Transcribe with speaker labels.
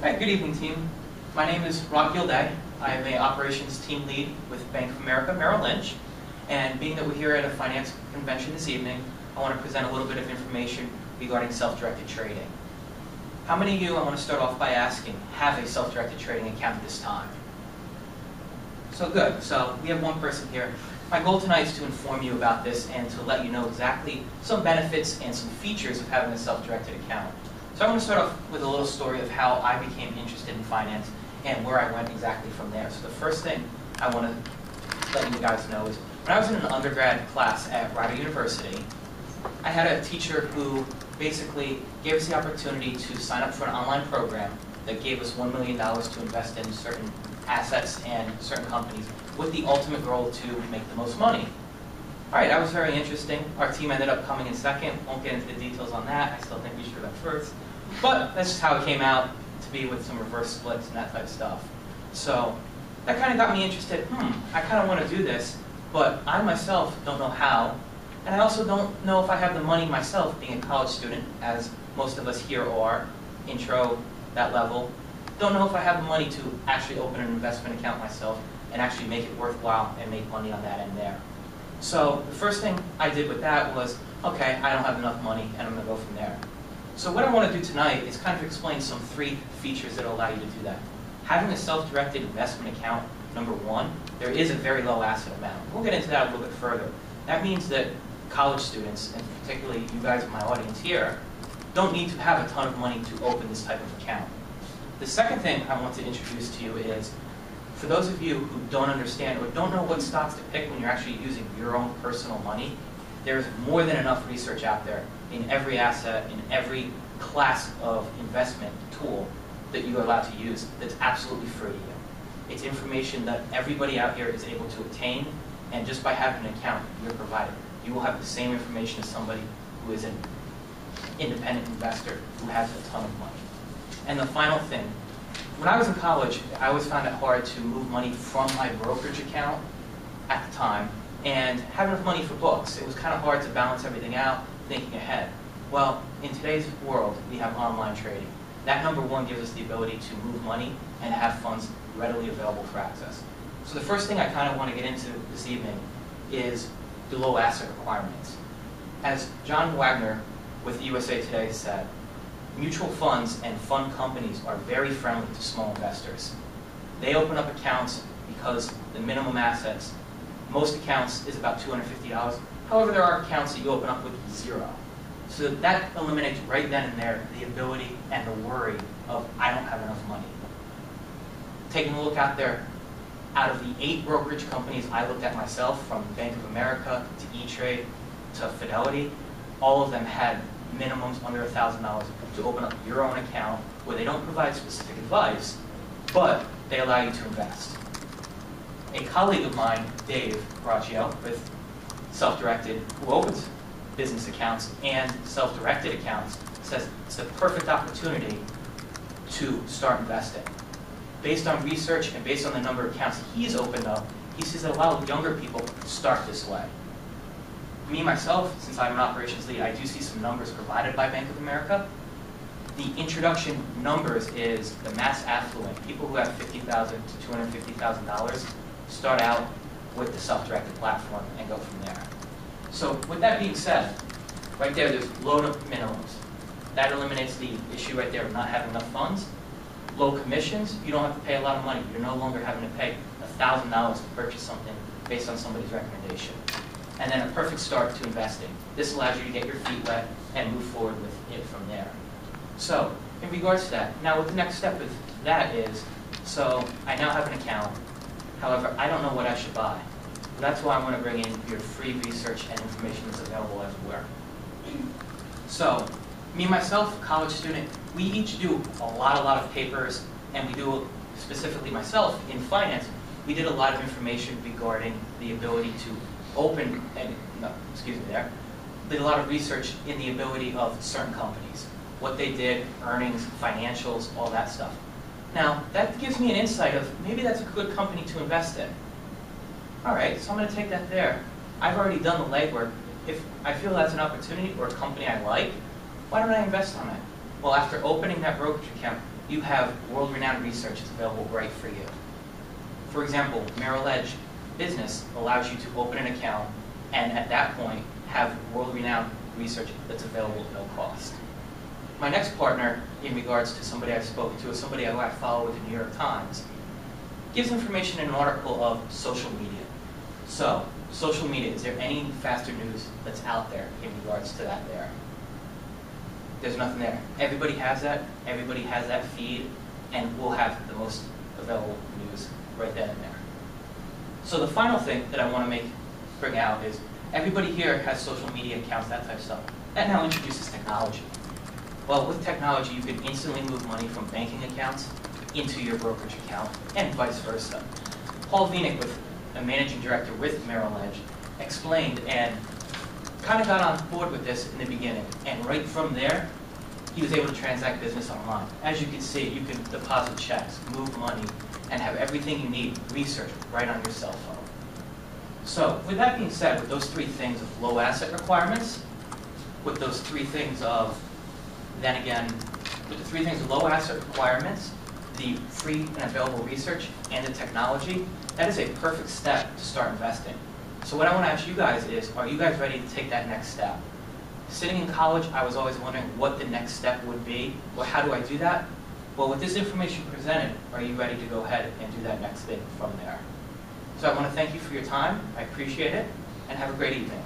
Speaker 1: Hi, good evening, team. My name is Rob Gilday. I am an operations team lead with Bank of America Merrill Lynch. And being that we're here at a finance convention this evening, I want to present a little bit of information regarding self-directed trading. How many of you, I want to start off by asking, have a self-directed trading account at this time? So good. So we have one person here. My goal tonight is to inform you about this and to let you know exactly some benefits and some features of having a self-directed account. So I'm going to start off with a little story of how I became interested in finance and where I went exactly from there. So the first thing I want to let you guys know is when I was in an undergrad class at Rider University, I had a teacher who basically gave us the opportunity to sign up for an online program that gave us $1 million to invest in certain assets and certain companies with the ultimate goal to make the most money. All right, that was very interesting. Our team ended up coming in second. Won't get into the details on that. I still think we should have been first. But that's just how it came out to be with some reverse splits and that type of stuff. So that kind of got me interested. I kind of want to do this, but I myself don't know how. And I also don't know if I have the money myself, being a college student, as most of us here are, intro, that level. Don't know if I have the money to actually open an investment account myself and actually make it worthwhile and make money on that end there. So the first thing I did with that was, okay, I don't have enough money and I'm going to go from there. So what I want to do tonight is kind of explain some 3 features that will allow you to do that. Having a self-directed investment account, number 1, there is a very low asset amount. We'll get into that a little bit further. That means that college students, and particularly you guys in my audience here, don't need to have a ton of money to open this type of account. The second thing I want to introduce to you is, for those of you who don't understand or don't know what stocks to pick when you're actually using your own personal money, there's more than enough research out there in every asset, in every class of investment tool that you are allowed to use that's absolutely free to you. It's information that everybody out here is able to obtain, and just by having an account, you're provided. You will have the same information as somebody who is an independent investor who has a ton of money. And the final thing, when I was in college, I always found it hard to move money from my brokerage account at the time and have enough money for books. It was kind of hard to balance everything out, thinking ahead. Well, in today's world, we have online trading. That number 1 gives us the ability to move money and have funds readily available for access. So the first thing I kind of want to get into this evening is the low asset requirements. As John Wagner with USA Today said, mutual funds and fund companies are very friendly to small investors. They open up accounts because the minimum assets, most accounts is about $250. However, there are accounts that you open up with 0. So that eliminates right then and there the ability and the worry of, I don't have enough money. Taking a look out there, out of the 8 brokerage companies I looked at myself, from Bank of America to E-Trade to Fidelity, all of them had minimums under $1,000 to open up your own account where they don't provide specific advice, but they allow you to invest. A colleague of mine, Dave Braccio, with Self-Directed, who opens business accounts and self-directed accounts, says it's the perfect opportunity to start investing. Based on research and based on the number of accounts he's opened up, he says that a lot of younger people start this way. Me, myself, since I'm an operations lead, I do see some numbers provided by Bank of America. The introduction numbers is the mass affluent, people who have $50,000 to $250,000, start out with the self-directed platform and go from there. So with that being said, right there, there's low minimums. That eliminates the issue right there of not having enough funds. Low commissions, you don't have to pay a lot of money. You're no longer having to pay $1,000 to purchase something based on somebody's recommendation. And then a perfect start to investing. This allows you to get your feet wet and move forward with it from there. So, in regards to that, now what the next step of that is, so I now have an account, however, I don't know what I should buy. That's why I want to bring in your free research and information that's available everywhere. So, me, myself, college student, we each do a lot of papers, and we do, specifically myself, in finance, we did a lot of information regarding the ability to open, and did a lot of research in the ability of certain companies, what they did, earnings, financials, all that stuff. Now, that gives me an insight of maybe that's a good company to invest in. All right, so I'm going to take that there. I've already done the legwork. If I feel that's an opportunity or a company I like, why don't I invest on it? Well, after opening that brokerage account, you have world-renowned research that's available right for you. For example, Merrill Edge Business allows you to open an account and at that point have world-renowned research that's available at no cost. My next partner, in regards to somebody I've spoken to, is somebody who I follow with the New York Times, gives information in an article of social media. So, social media, is there any faster news that's out there in regards to that there? There's nothing there. Everybody has that feed, and we'll have the most available news right then and there. So the final thing that I want to bring out is, everybody here has social media accounts, that type of stuff. That now introduces technology. Well, with technology, you can instantly move money from banking accounts into your brokerage account, and vice versa. Paul Vinick, a managing director with Merrill Edge, explained and kind of got on board with this in the beginning. And right from there, he was able to transact business online. As you can see, you can deposit checks, move money, and have everything you need researched right on your cell phone. So, with that being said, with those three things of low asset requirements, with those three things of, then again, with the three things of low asset requirements, the free and available research, and the technology, that is a perfect step to start investing. So what I want to ask you guys is, are you guys ready to take that next step? Sitting in college, I was always wondering what the next step would be. Well, how do I do that? Well, with this information presented, are you ready to go ahead and do that next thing from there? So I want to thank you for your time. I appreciate it, and have a great evening.